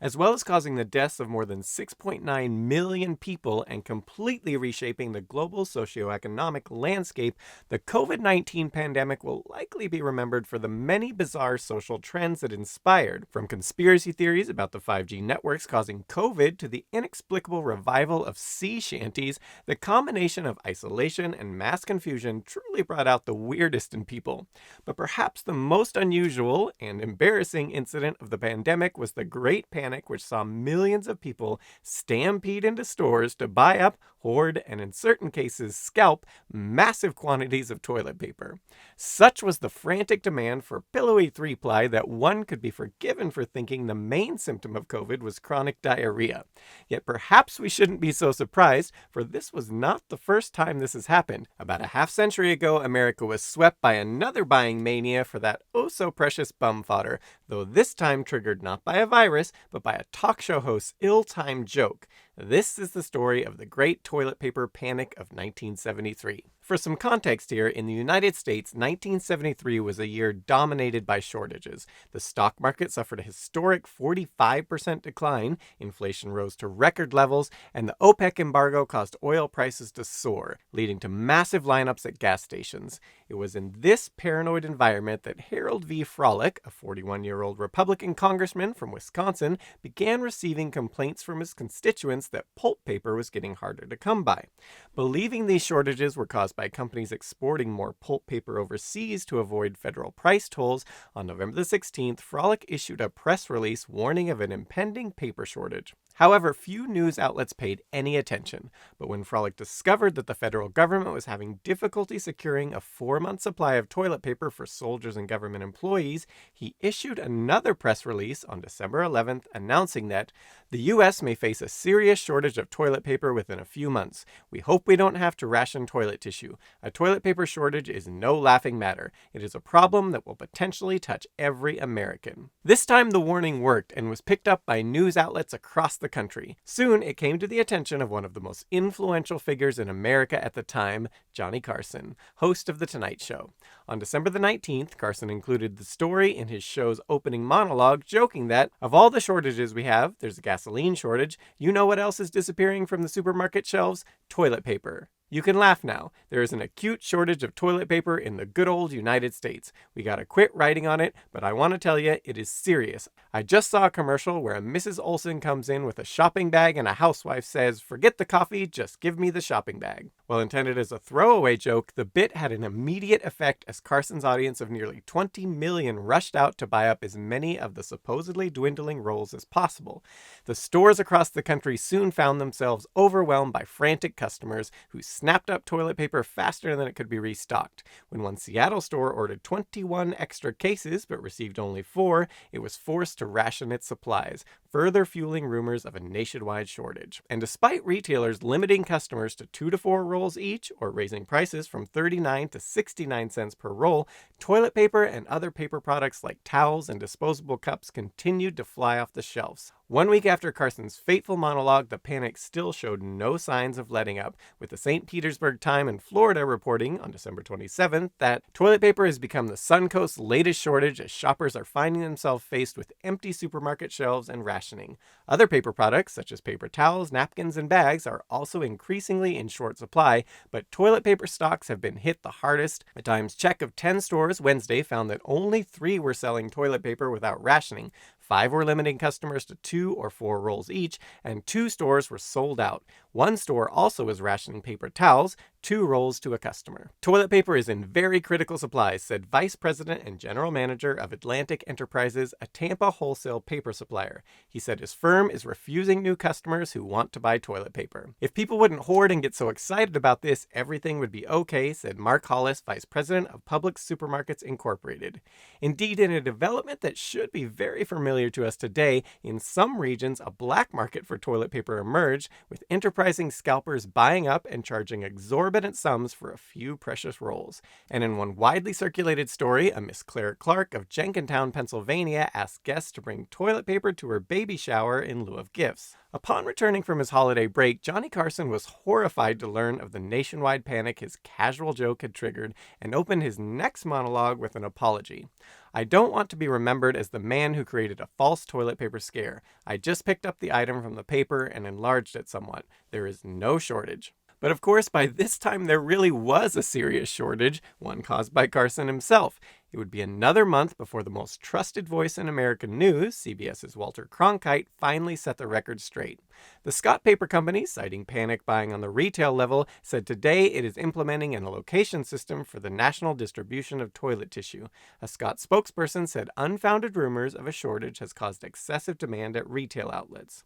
as well as causing the deaths of more than 6.9 million people and completely reshaping the global socio-economic landscape. The COVID-19 pandemic will likely be remembered for the many bizarre social trends it inspired, from conspiracy theories about the 5G networks causing COVID to the inexplicable revival of sea shanties. The combination of isolation and mass confusion truly brought out the weirdest in people. But perhaps the most unusual and embarrassing incident of the pandemic was the Great Panic, which saw millions of people stampede into stores to buy up, hoard, and in certain cases scalp massive quantities of toilet paper. Such was the frantic demand for pillowy three-ply that one could be forgiven for thinking the main symptom of COVID was chronic diarrhea. Yet perhaps we shouldn't be so surprised, for this was not the first time this has happened. About a half-century ago, America was swept by another buying mania for that oh-so-precious bum fodder, though this time triggered not by a virus, but by a talk show host's ill-timed joke. This is the story of the Great Toilet Paper Panic of 1973. For some context here, in the United States, 1973 was a year dominated by shortages. The stock market suffered a historic 45% decline, inflation rose to record levels, and the OPEC embargo caused oil prices to soar, leading to massive lineups at gas stations. It was in this paranoid environment that Harold V. Frolick, a 41-year-old Republican congressman from Wisconsin, began receiving complaints from his constituents that pulp paper was getting harder to come by. Believing these shortages were caused by companies exporting more pulp paper overseas to avoid federal price tolls, on November the 16th, Frolick issued a press release warning of an impending paper shortage. However, few news outlets paid any attention, but when Frolick discovered that the federal government was having difficulty securing a 4-month supply of toilet paper for soldiers and government employees, he issued another press release on December 11th announcing that the U.S. may face a serious shortage of toilet paper within a few months. We hope we don't have to ration toilet tissue. A toilet paper shortage is no laughing matter. It is a problem that will potentially touch every American. This time the warning worked and was picked up by news outlets across the country. Soon it came to the attention of one of the most influential figures in America at the time, Johnny Carson, host of The Tonight Show. On December the 19th, Carson included the story in his show's opening monologue, joking that, of all the shortages we have, there's a gasoline shortage. You know what else is disappearing from the supermarket shelves? Toilet paper. You can laugh now. There is an acute shortage of toilet paper in the good old United States. We gotta quit writing on it, but I want to tell you, it is serious. I just saw a commercial where a Mrs. Olson comes in with a shopping bag and a housewife says, "Forget the coffee, just give me the shopping bag." While intended as a throwaway joke, the bit had an immediate effect as Carson's audience of nearly 20 million rushed out to buy up as many of the supposedly dwindling rolls as possible. The stores across the country soon found themselves overwhelmed by frantic customers who snapped up toilet paper faster than it could be restocked. When one Seattle store ordered 21 extra cases but received only 4, it was forced to ration its supplies, further fueling rumors of a nationwide shortage. And despite retailers limiting customers to 2 to 4 rolls each, or raising prices from 39 to 69 cents per roll, toilet paper and other paper products like towels and disposable cups continued to fly off the shelves. 1 week after Carson's fateful monologue, the panic still showed no signs of letting up, with the St. Petersburg Times in Florida reporting on December 27th that toilet paper has become the Suncoast's latest shortage as shoppers are finding themselves faced with empty supermarket shelves and rationing. Other paper products, such as paper towels, napkins, and bags, are also increasingly in short supply, but toilet paper stocks have been hit the hardest. A Times check of 10 stores Wednesday found that only 3 were selling toilet paper without rationing. 5 were limiting customers to 2 or 4 rolls each, and 2 stores were sold out. 1 store also is rationing paper towels, 2 rolls to a customer. Toilet paper is in very critical supplies, said Vice President and General Manager of Atlantic Enterprises, a Tampa wholesale paper supplier. He said his firm is refusing new customers who want to buy toilet paper. If people wouldn't hoard and get so excited about this, everything would be okay, said Mark Hollis, Vice President of Publix Supermarkets Incorporated. Indeed, in a development that should be very familiar to us today, in some regions, a black market for toilet paper emerged, with enterprising scalpers buying up and charging exorbitant exorbitant sums for a few precious rolls. And in one widely circulated story, a Miss Claire Clark of Jenkintown, Pennsylvania asked guests to bring toilet paper to her baby shower in lieu of gifts. Upon returning from his holiday break, Johnny Carson was horrified to learn of the nationwide panic his casual joke had triggered and opened his next monologue with an apology. "I don't want to be remembered as the man who created a false toilet paper scare. I just picked up the item from the paper and enlarged it somewhat. There is no shortage." But of course, by this time, there really was a serious shortage, one caused by Carson himself. It would be another month before the most trusted voice in American news, CBS's Walter Cronkite, finally set the record straight. The Scott Paper Company, citing panic buying on the retail level, said today it is implementing an allocation system for the national distribution of toilet tissue. A Scott spokesperson said unfounded rumors of a shortage has caused excessive demand at retail outlets.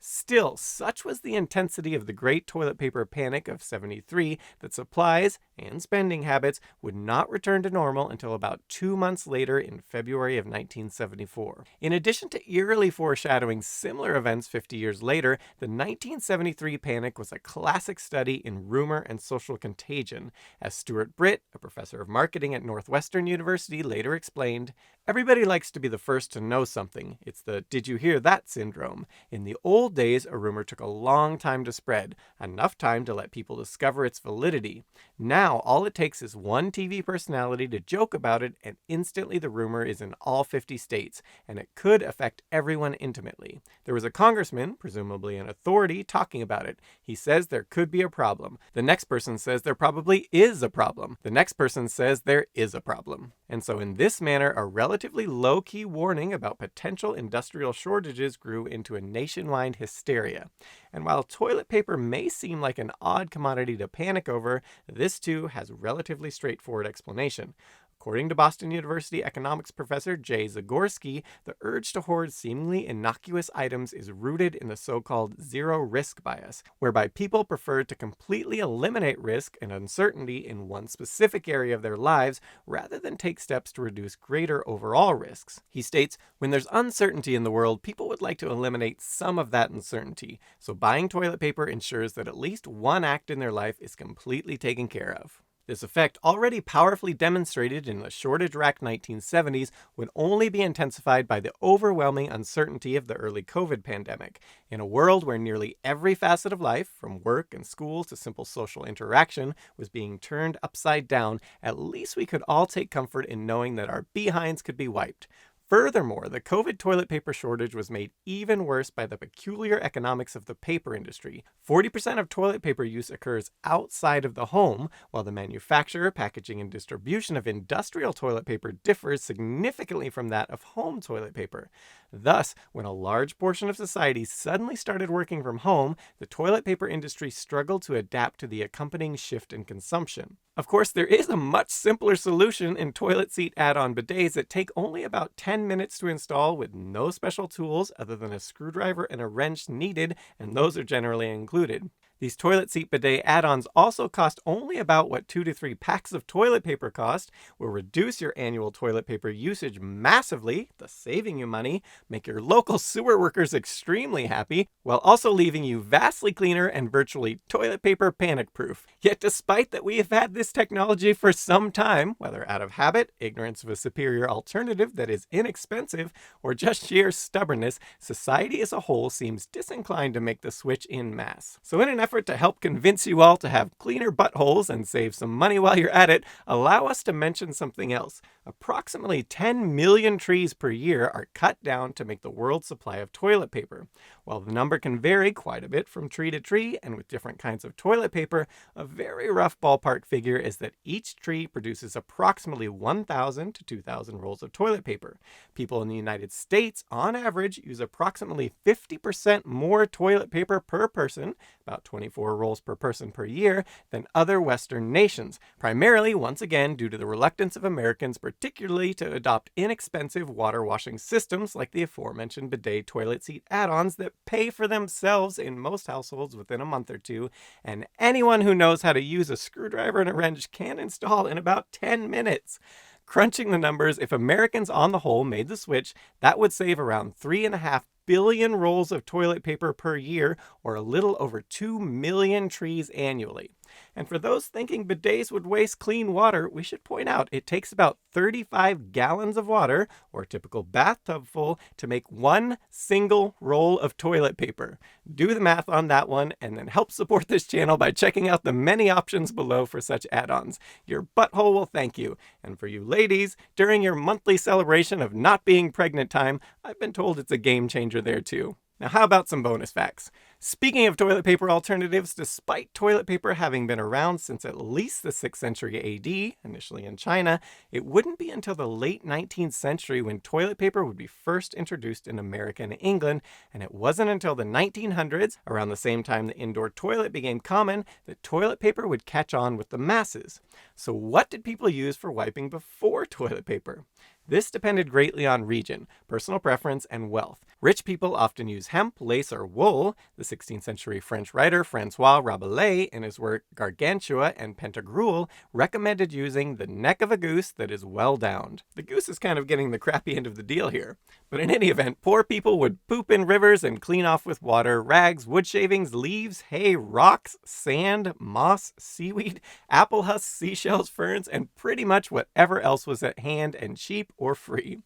Still, such was the intensity of the Great Toilet Paper Panic of '73 that supplies and spending habits would not return to normal until about 2 months later in February of 1974. In addition to eerily foreshadowing similar events 50 years later, the 1973 panic was a classic study in rumor and social contagion. As Stuart Britt, a professor of marketing at Northwestern University, later explained, "Everybody likes to be the first to know something. It's the 'did you hear that' syndrome. In the old days, a rumor took a long time to spread, enough time to let people discover its validity. Now, all it takes is one TV personality to joke about it, and instantly the rumor is in all 50 states, and it could affect everyone intimately. There was a congressman, presumably an authority, talking about it. He says there could be a problem. The next person says there probably is a problem. The next person says there is a problem." And so in this manner, a relatively low-key warning about potential industrial shortages grew into a nationwide hysteria. And while toilet paper may seem like an odd commodity to panic over, this too has a relatively straightforward explanation. According to Boston University economics professor Jay Zagorski, the urge to hoard seemingly innocuous items is rooted in the so-called zero-risk bias, whereby people prefer to completely eliminate risk and uncertainty in one specific area of their lives rather than take steps to reduce greater overall risks. He states, "When there's uncertainty in the world, people would like to eliminate some of that uncertainty, so buying toilet paper ensures that at least one act in their life is completely taken care of." This effect, already powerfully demonstrated in the shortage-racked 1970s, would only be intensified by the overwhelming uncertainty of the early COVID pandemic. In a world where nearly every facet of life, from work and school to simple social interaction, was being turned upside down, at least we could all take comfort in knowing that our behinds could be wiped. Furthermore, the COVID toilet paper shortage was made even worse by the peculiar economics of the paper industry. 40% of toilet paper use occurs outside of the home, while the manufacture, packaging, and distribution of industrial toilet paper differs significantly from that of home toilet paper. Thus, when a large portion of society suddenly started working from home, the toilet paper industry struggled to adapt to the accompanying shift in consumption. Of course, there is a much simpler solution in toilet seat add-on bidets that take only about 10 minutes to install with no special tools other than a screwdriver and a wrench needed, and those are generally included. These toilet seat bidet add-ons also cost only about what 2 to 3 packs of toilet paper cost, will reduce your annual toilet paper usage massively, thus saving you money, make your local sewer workers extremely happy, while also leaving you vastly cleaner and virtually toilet paper panic-proof. Yet despite that we have had this technology for some time, whether out of habit, ignorance of a superior alternative that is inexpensive, or just sheer stubbornness, society as a whole seems disinclined to make the switch in mass. So in an effort to help convince you all to have cleaner buttholes and save some money while you're at it, allow us to mention something else. Approximately 10 million trees per year are cut down to make the world's supply of toilet paper. While the number can vary quite a bit from tree to tree and with different kinds of toilet paper, a very rough ballpark figure is that each tree produces approximately 1,000 to 2,000 rolls of toilet paper. People in the United States, on average, use approximately 50% more toilet paper per person, about 24 rolls per person per year, than other Western nations, primarily, once again, due to the reluctance of Americans, particularly to adopt inexpensive water washing systems like the aforementioned bidet toilet seat add-ons that pay for themselves in most households within a month or two, and anyone who knows how to use a screwdriver and a wrench can install in about 10 minutes. Crunching the numbers, if Americans on the whole made the switch, that would save around 3.5 billion rolls of toilet paper per year, or a little over 2 million trees annually. And for those thinking bidets would waste clean water, we should point out it takes about 35 gallons of water, or a typical bathtub full, to make one single roll of toilet paper. Do the math on that one, and then help support this channel by checking out the many options below for such add-ons. Your butthole will thank you. And for you ladies, during your monthly celebration of not being pregnant time, I've been told it's a game changer there too. Now, how about some bonus facts? Speaking of toilet paper alternatives, despite toilet paper having been around since at least the 6th century AD, initially in China, it wouldn't be until the late 19th century when toilet paper would be first introduced in America and England, and it wasn't until the 1900s, around the same time the indoor toilet became common, that toilet paper would catch on with the masses. So what did people use for wiping before toilet paper? This depended greatly on region, personal preference, and wealth. Rich people often use hemp, lace, or wool. The 16th century French writer François Rabelais, in his work Gargantua and Pantagruel, recommended using the neck of a goose that is well downed. The goose is kind of getting the crappy end of the deal here. But in any event, poor people would poop in rivers and clean off with water, rags, wood shavings, leaves, hay, rocks, sand, moss, seaweed, apple husks, seashells, ferns, and pretty much whatever else was at hand and cheap or free.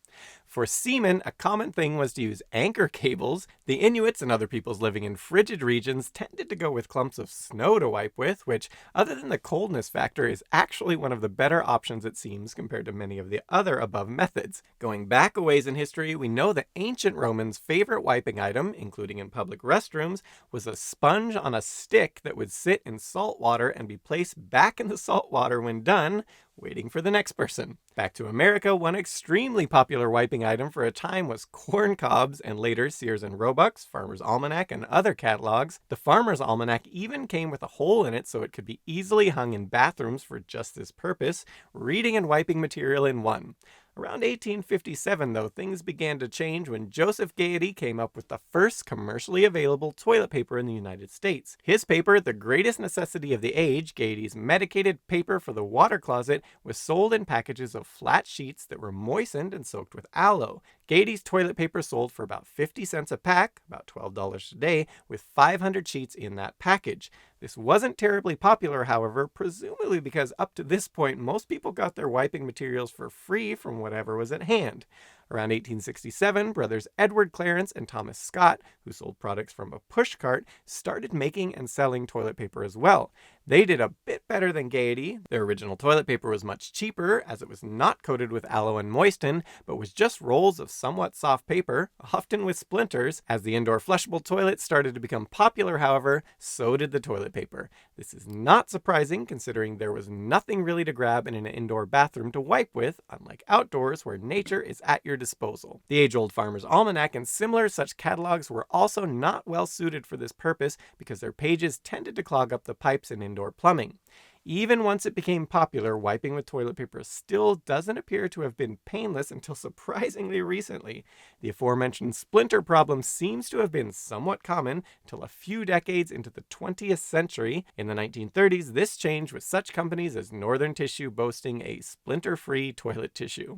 For seamen, a common thing was to use anchor cables. The Inuits and other peoples living in frigid regions tended to go with clumps of snow to wipe with, which, other than the coldness factor, is actually one of the better options, it seems, compared to many of the other above methods. Going back a ways in history, we know that ancient Romans' favorite wiping item, including in public restrooms, was a sponge on a stick that would sit in salt water and be placed back in the salt water when done, waiting for the next person. Back to America, one extremely popular wiping item for a time was corn cobs, and later Sears and Roebuck's, Farmer's Almanac, and other catalogs. The Farmer's Almanac even came with a hole in it so it could be easily hung in bathrooms for just this purpose, reading and wiping material in one. Around 1857, though, things began to change when Joseph Gaiety came up with the first commercially available toilet paper in the United States. His paper, The Greatest Necessity of the Age, Gaiety's medicated paper for the water closet, was sold in packages of flat sheets that were moistened and soaked with aloe. Gaiety's toilet paper sold for about 50 cents a pack, about $12 today, with 500 sheets in that package. This wasn't terribly popular, however, presumably because up to this point, most people got their wiping materials for free from whatever was at hand. Around 1867, brothers Edward Clarence and Thomas Scott, who sold products from a pushcart, started making and selling toilet paper as well. They did a bit better than Gaiety. Their original toilet paper was much cheaper, as it was not coated with aloe and moistened, but was just rolls of somewhat soft paper, often with splinters. As the indoor flushable toilet started to become popular, however, so did the toilet paper. This is not surprising, considering there was nothing really to grab in an indoor bathroom to wipe with, unlike outdoors where nature is at your disposal. The age-old Farmer's Almanac and similar such catalogs were also not well suited for this purpose because their pages tended to clog up the pipes in indoor plumbing. Even once it became popular, wiping with toilet paper still doesn't appear to have been painless until surprisingly recently. The aforementioned splinter problem seems to have been somewhat common until a few decades into the 20th century. In the 1930s, this changed with such companies as Northern Tissue boasting a splinter-free toilet tissue.